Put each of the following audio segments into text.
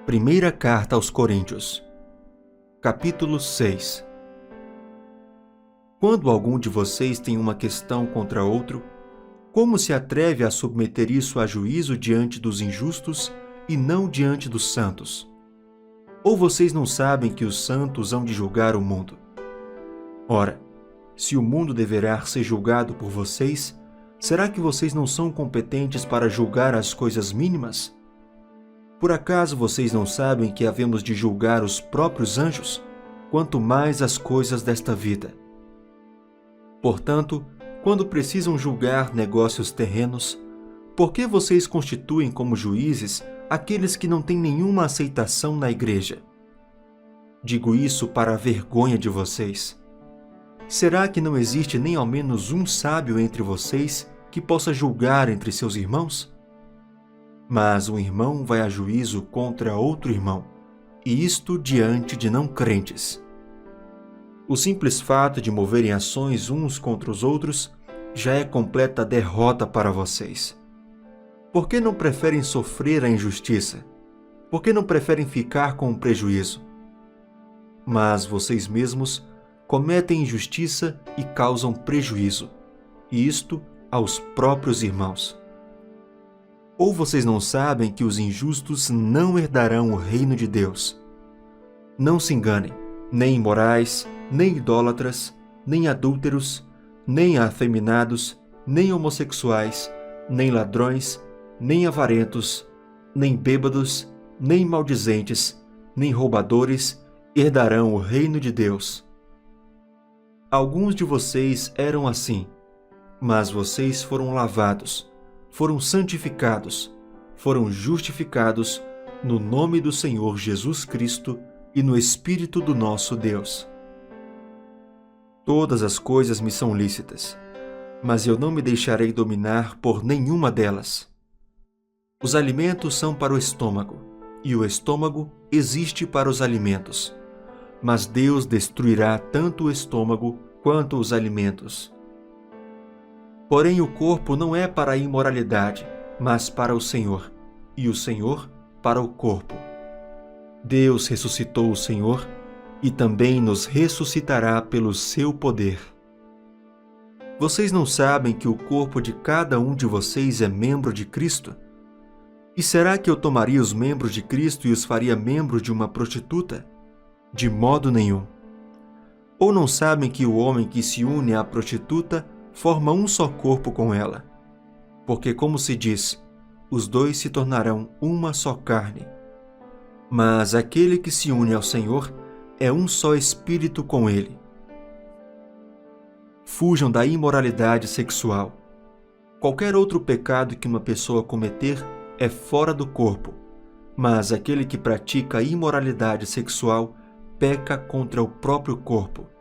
Primeira Carta aos Coríntios, capítulo 6. Quando algum de vocês tem uma questão contra outro, como se atreve a submeter isso a juízo diante dos injustos e não diante dos santos? Ou vocês não sabem que os santos hão de julgar o mundo? Ora, se o mundo deverá ser julgado por vocês, será que vocês não são competentes para julgar as coisas mínimas? Por acaso vocês não sabem que havemos de julgar os próprios anjos, quanto mais as coisas desta vida? Portanto, quando precisam julgar negócios terrenos, por que vocês constituem como juízes aqueles que não têm nenhuma aceitação na igreja? Digo isso para a vergonha de vocês. Será que não existe nem ao menos um sábio entre vocês que possa julgar entre seus irmãos? Mas um irmão vai a juízo contra outro irmão, e isto diante de não crentes. O simples fato de moverem ações uns contra os outros já é completa derrota para vocês. Por que não preferem sofrer a injustiça? Por que não preferem ficar com o prejuízo? Mas vocês mesmos cometem injustiça e causam prejuízo, e isto aos próprios irmãos. Ou vocês não sabem que os injustos não herdarão o reino de Deus? Não se enganem, nem imorais, nem idólatras, nem adúlteros, nem afeminados, nem homossexuais, nem ladrões, nem avarentos, nem bêbados, nem maldizentes, nem roubadores herdarão o reino de Deus. Alguns de vocês eram assim, mas vocês foram lavados, foram santificados, foram justificados no nome do Senhor Jesus Cristo e no Espírito do nosso Deus. Todas as coisas me são lícitas, mas eu não me deixarei dominar por nenhuma delas. Os alimentos são para o estômago, e o estômago existe para os alimentos, mas Deus destruirá tanto o estômago quanto os alimentos. Porém, o corpo não é para a imoralidade, mas para o Senhor, e o Senhor para o corpo. Deus ressuscitou o Senhor e também nos ressuscitará pelo seu poder. Vocês não sabem que o corpo de cada um de vocês é membro de Cristo? E será que eu tomaria os membros de Cristo e os faria membros de uma prostituta? De modo nenhum. Ou não sabem que o homem que se une à prostituta forma um só corpo com ela? Porque, como se diz, os dois se tornarão uma só carne. Mas aquele que se une ao Senhor é um só espírito com ele. Fujam da imoralidade sexual. Qualquer outro pecado que uma pessoa cometer é fora do corpo, mas aquele que pratica a imoralidade sexual peca contra o próprio corpo.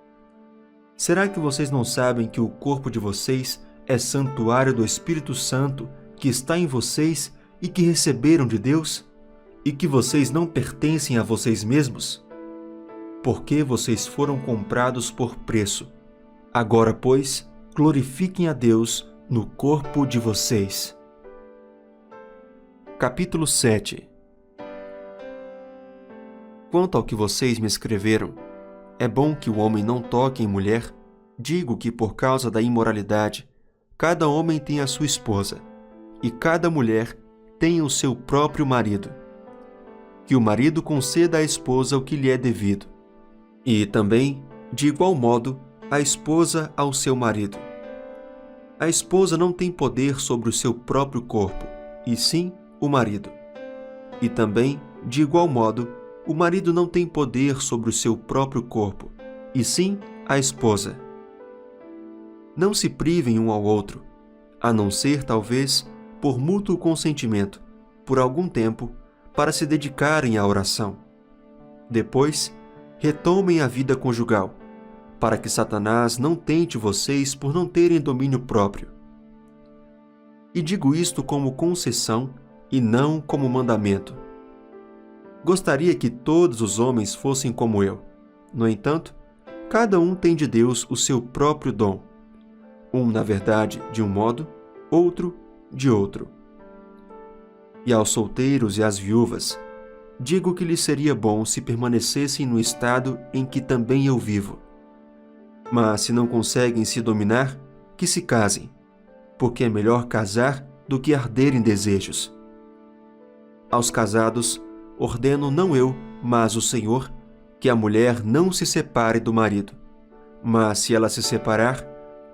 Será que vocês não sabem que o corpo de vocês é santuário do Espírito Santo que está em vocês e que receberam de Deus? E que vocês não pertencem a vocês mesmos? Porque vocês foram comprados por preço. Agora, pois, glorifiquem a Deus no corpo de vocês. Capítulo 7. Quanto ao que vocês me escreveram, é bom que o homem não toque em mulher. Digo que por causa da imoralidade, cada homem tem a sua esposa, e cada mulher tem o seu próprio marido. Que o marido conceda à esposa o que lhe é devido, e também, de igual modo, a esposa ao seu marido. A esposa não tem poder sobre o seu próprio corpo, e sim o marido. E também, de igual modo, o marido não tem poder sobre o seu próprio corpo, e sim a esposa. Não se privem um ao outro, a não ser, talvez, por mútuo consentimento, por algum tempo, para se dedicarem à oração. Depois, retomem a vida conjugal, para que Satanás não tente vocês por não terem domínio próprio. E digo isto como concessão e não como mandamento. Gostaria que todos os homens fossem como eu. No entanto, cada um tem de Deus o seu próprio dom. Um, na verdade, de um modo, outro, de outro. E aos solteiros e às viúvas, digo que lhes seria bom se permanecessem no estado em que também eu vivo. Mas se não conseguem se dominar, que se casem, porque é melhor casar do que arder em desejos. Aos casados, ordeno não eu, mas o Senhor, que a mulher não se separe do marido, mas se ela se separar,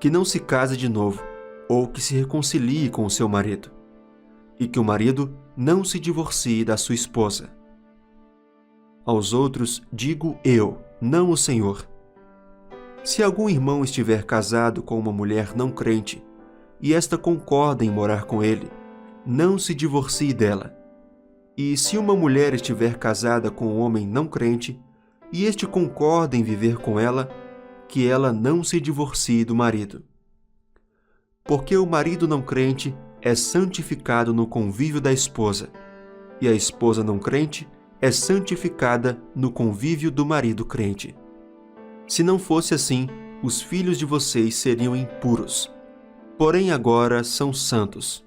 que não se case de novo, ou que se reconcilie com o seu marido, e que o marido não se divorcie da sua esposa. Aos outros digo eu, não o Senhor. Se algum irmão estiver casado com uma mulher não crente, e esta concorda em morar com ele, não se divorcie dela. E se uma mulher estiver casada com um homem não crente, e este concorda em viver com ela, que ela não se divorcie do marido. Porque o marido não crente é santificado no convívio da esposa, e a esposa não crente é santificada no convívio do marido crente. Se não fosse assim, os filhos de vocês seriam impuros, porém agora são santos.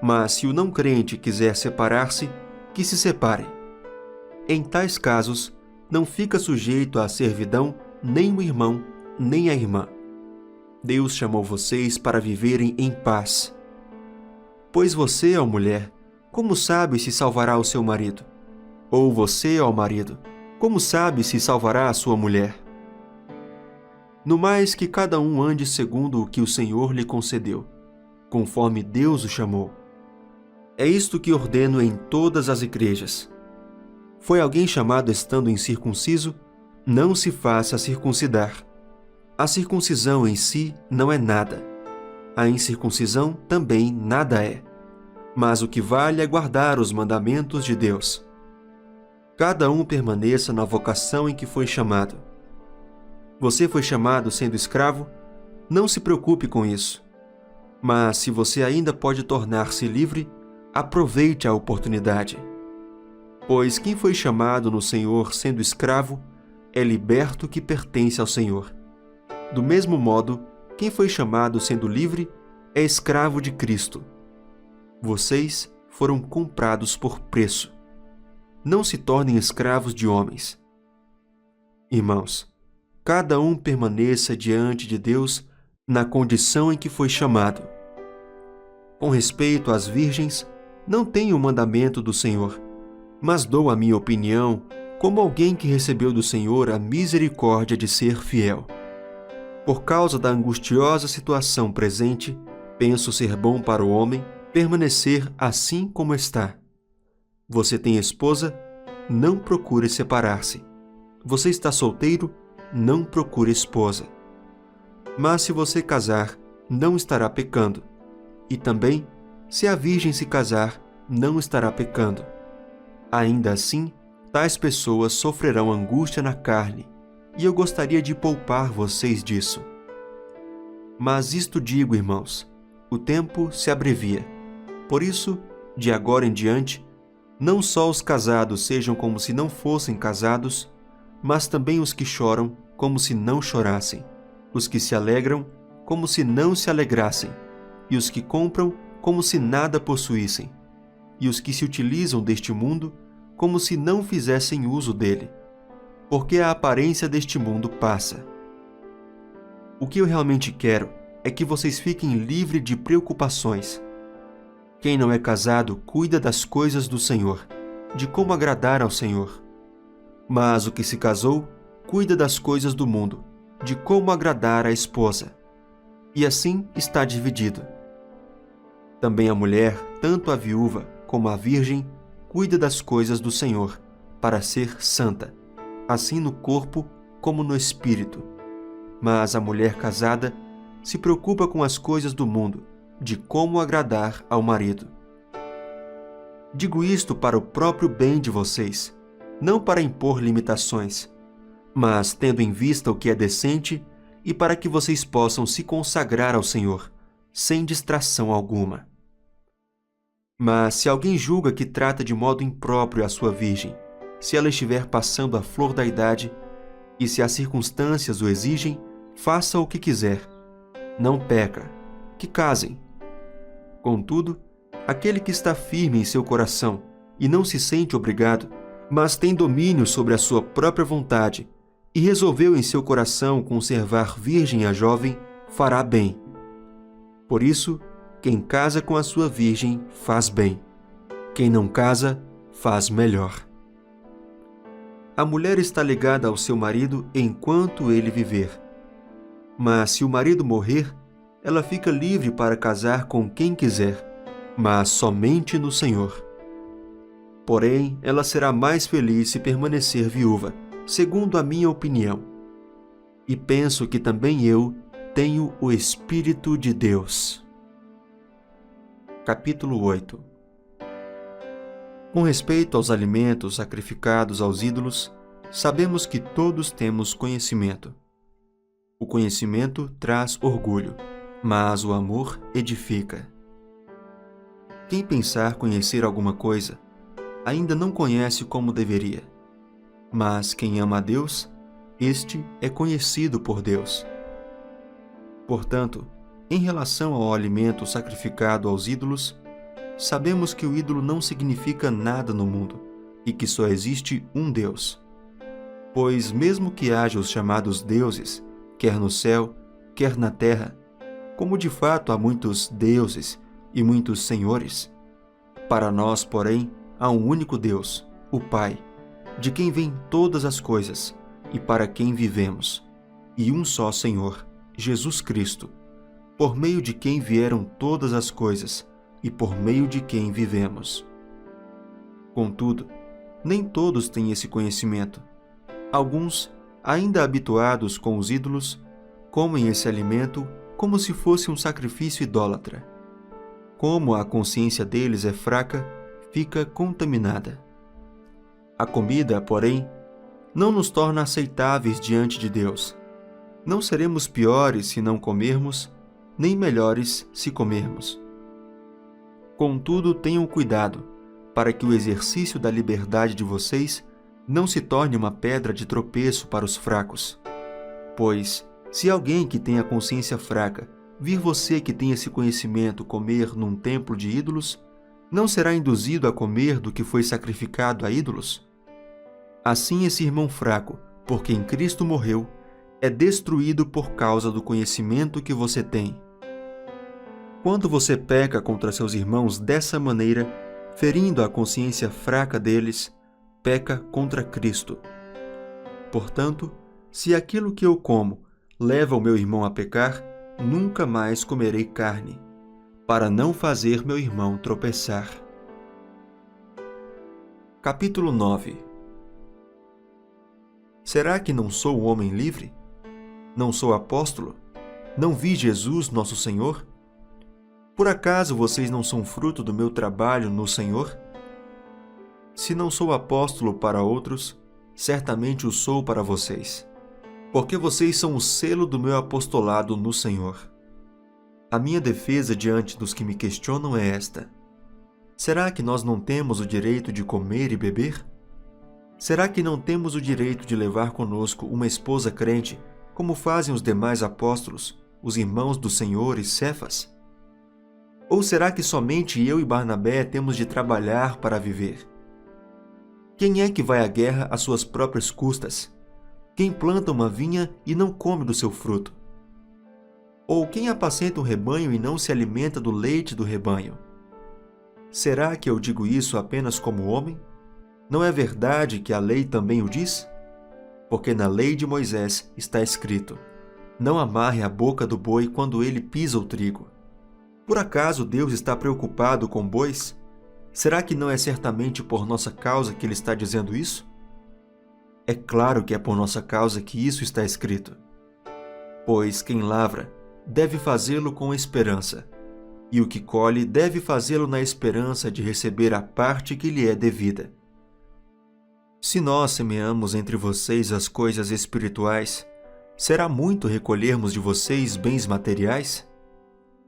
Mas se o não crente quiser separar-se, que se separe. Em tais casos, não fica sujeito à servidão nem o irmão, nem a irmã. Deus chamou vocês para viverem em paz. Pois você, ó mulher, como sabe se salvará o seu marido? Ou você, ó marido, como sabe se salvará a sua mulher? No mais que cada um ande segundo o que o Senhor lhe concedeu, conforme Deus o chamou. É isto que ordeno em todas as igrejas. Foi alguém chamado estando incircunciso? Não se faça circuncidar. A circuncisão em si não é nada. A incircuncisão também nada é. Mas o que vale é guardar os mandamentos de Deus. Cada um permaneça na vocação em que foi chamado. Você foi chamado sendo escravo? Não se preocupe com isso. Mas se você ainda pode tornar-se livre, aproveite a oportunidade. Pois quem foi chamado no Senhor sendo escravo, é liberto que pertence ao Senhor. Do mesmo modo, quem foi chamado sendo livre, é escravo de Cristo. Vocês foram comprados por preço. Não se tornem escravos de homens. Irmãos, cada um permaneça diante de Deus na condição em que foi chamado. Com respeito às virgens, não tenho o mandamento do Senhor, mas dou a minha opinião como alguém que recebeu do Senhor a misericórdia de ser fiel. Por causa da angustiosa situação presente, penso ser bom para o homem permanecer assim como está. Você tem esposa? Não procure separar-se. Você está solteiro? Não procure esposa. Mas se você casar, não estará pecando. E também, se a virgem se casar, não estará pecando. Ainda assim, tais pessoas sofrerão angústia na carne, e eu gostaria de poupar vocês disso. Mas isto digo, irmãos, o tempo se abrevia. Por isso, de agora em diante, não só os casados sejam como se não fossem casados, mas também os que choram como se não chorassem, os que se alegram como se não se alegrassem, e os que compram como se nada possuíssem, e os que se utilizam deste mundo como se não fizessem uso dele, porque a aparência deste mundo passa. O que eu realmente quero é que vocês fiquem livres de preocupações. Quem não é casado cuida das coisas do Senhor, de como agradar ao Senhor. Mas o que se casou cuida das coisas do mundo, de como agradar à esposa. E assim está dividido. Também a mulher, tanto a viúva como a virgem, cuida das coisas do Senhor, para ser santa, assim no corpo como no espírito. Mas a mulher casada se preocupa com as coisas do mundo, de como agradar ao marido. Digo isto para o próprio bem de vocês, não para impor limitações, mas tendo em vista o que é decente e para que vocês possam se consagrar ao Senhor, sem distração alguma. Mas se alguém julga que trata de modo impróprio a sua virgem, se ela estiver passando a flor da idade, e se as circunstâncias o exigem, faça o que quiser. Não peca, que casem. Contudo, aquele que está firme em seu coração e não se sente obrigado, mas tem domínio sobre a sua própria vontade e resolveu em seu coração conservar virgem a jovem, fará bem. Por isso, quem casa com a sua virgem faz bem. Quem não casa, faz melhor. A mulher está ligada ao seu marido enquanto ele viver. Mas se o marido morrer, ela fica livre para casar com quem quiser, mas somente no Senhor. Porém, ela será mais feliz se permanecer viúva, segundo a minha opinião. E penso que também eu tenho o Espírito de Deus. Capítulo 8. Com respeito aos alimentos sacrificados aos ídolos, sabemos que todos temos conhecimento. O conhecimento traz orgulho, mas o amor edifica. Quem pensar conhecer alguma coisa, ainda não conhece como deveria. Mas quem ama a Deus, este é conhecido por Deus. Portanto, em relação ao alimento sacrificado aos ídolos, sabemos que o ídolo não significa nada no mundo e que só existe um Deus. Pois mesmo que haja os chamados deuses, quer no céu, quer na terra, como de fato há muitos deuses e muitos senhores, para nós, porém, há um único Deus, o Pai, de quem vêm todas as coisas e para quem vivemos, e um só Senhor, Jesus Cristo, por meio de quem vieram todas as coisas e por meio de quem vivemos. Contudo, nem todos têm esse conhecimento. Alguns, ainda habituados com os ídolos, comem esse alimento como se fosse um sacrifício idólatra. Como a consciência deles é fraca, fica contaminada. A comida, porém, não nos torna aceitáveis diante de Deus. Não seremos piores se não comermos, nem melhores se comermos. Contudo, tenham cuidado, para que o exercício da liberdade de vocês não se torne uma pedra de tropeço para os fracos. Pois, se alguém que tem a consciência fraca vir você que tem esse conhecimento comer num templo de ídolos, não será induzido a comer do que foi sacrificado a ídolos? Assim esse irmão fraco, por quem Cristo morreu, é destruído por causa do conhecimento que você tem. Quando você peca contra seus irmãos dessa maneira, ferindo a consciência fraca deles, peca contra Cristo. Portanto, se aquilo que eu como leva o meu irmão a pecar, nunca mais comerei carne, para não fazer meu irmão tropeçar. Capítulo 9. Será que não sou um homem livre? Não sou apóstolo? Não vi Jesus, nosso Senhor? Por acaso vocês não são fruto do meu trabalho no Senhor? Se não sou apóstolo para outros, certamente o sou para vocês, porque vocês são o selo do meu apostolado no Senhor. A minha defesa diante dos que me questionam é esta: será que nós não temos o direito de comer e beber? Será que não temos o direito de levar conosco uma esposa crente, como fazem os demais apóstolos, os irmãos do Senhor e Cefas? Ou será que somente eu e Barnabé temos de trabalhar para viver? Quem é que vai à guerra às suas próprias custas? Quem planta uma vinha e não come do seu fruto? Ou quem apacenta um rebanho e não se alimenta do leite do rebanho? Será que eu digo isso apenas como homem? Não é verdade que a lei também o diz? Porque na lei de Moisés está escrito: não amarre a boca do boi quando ele pisa o trigo. Por acaso Deus está preocupado com bois? Será que não é certamente por nossa causa que ele está dizendo isso? É claro que é por nossa causa que isso está escrito. Pois quem lavra deve fazê-lo com esperança, e o que colhe deve fazê-lo na esperança de receber a parte que lhe é devida. Se nós semeamos entre vocês as coisas espirituais, será muito recolhermos de vocês bens materiais?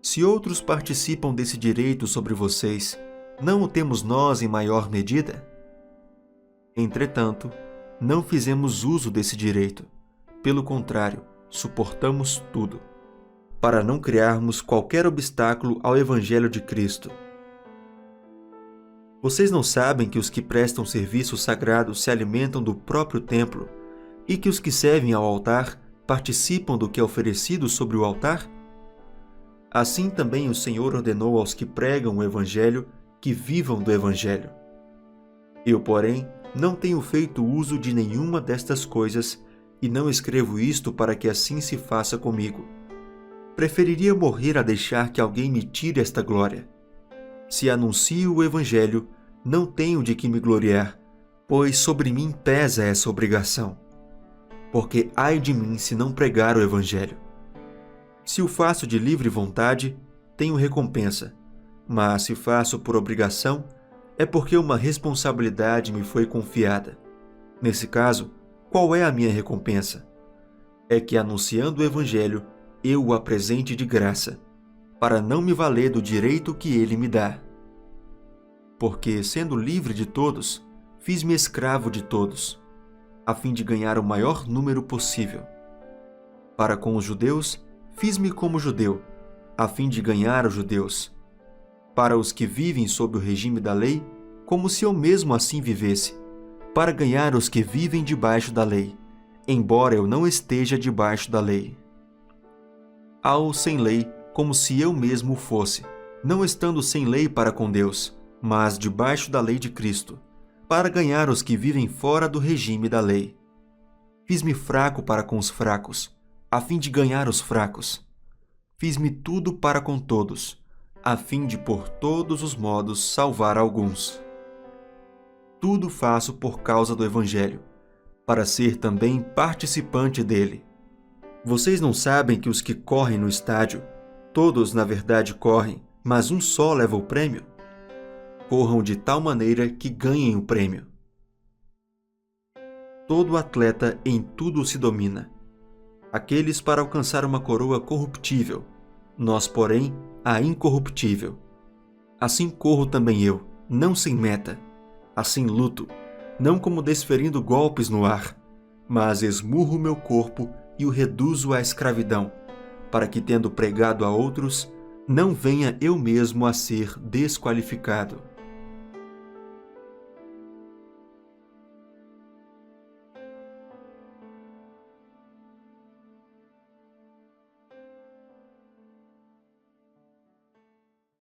Se outros participam desse direito sobre vocês, não o temos nós em maior medida? Entretanto, não fizemos uso desse direito. Pelo contrário, suportamos tudo, para não criarmos qualquer obstáculo ao Evangelho de Cristo. Vocês não sabem que os que prestam serviço sagrado se alimentam do próprio templo e que os que servem ao altar participam do que é oferecido sobre o altar? Assim também o Senhor ordenou aos que pregam o Evangelho que vivam do Evangelho. Eu, porém, não tenho feito uso de nenhuma destas coisas e não escrevo isto para que assim se faça comigo. Preferiria morrer a deixar que alguém me tire esta glória. Se anuncio o Evangelho, não tenho de que me gloriar, pois sobre mim pesa essa obrigação. Porque ai de mim se não pregar o Evangelho. Se o faço de livre vontade, tenho recompensa, mas se faço por obrigação, é porque uma responsabilidade me foi confiada. Nesse caso, qual é a minha recompensa? É que, anunciando o Evangelho, eu o apresente de graça, para não me valer do direito que ele me dá. Porque, sendo livre de todos, fiz-me escravo de todos, a fim de ganhar o maior número possível. Para com os judeus, fiz-me como judeu, a fim de ganhar os judeus. Para os que vivem sob o regime da lei, como se eu mesmo assim vivesse, para ganhar os que vivem debaixo da lei, embora eu não esteja debaixo da lei. Ao sem lei, como se eu mesmo fosse, não estando sem lei para com Deus, mas debaixo da lei de Cristo, para ganhar os que vivem fora do regime da lei. Fiz-me fraco para com os fracos, a fim de ganhar os fracos. Fiz-me tudo para com todos, a fim de por todos os modos salvar alguns. Tudo faço por causa do Evangelho, para ser também participante dele. Vocês não sabem que os que correm no estádio, todos na verdade correm, mas um só leva o prêmio? Corram de tal maneira que ganhem o prêmio. Todo atleta em tudo se domina. Aqueles para alcançar uma coroa corruptível, nós, porém, a incorruptível. Assim corro também eu, não sem meta. Assim luto, não como desferindo golpes no ar, mas esmurro meu corpo e o reduzo à escravidão, para que, tendo pregado a outros, não venha eu mesmo a ser desqualificado.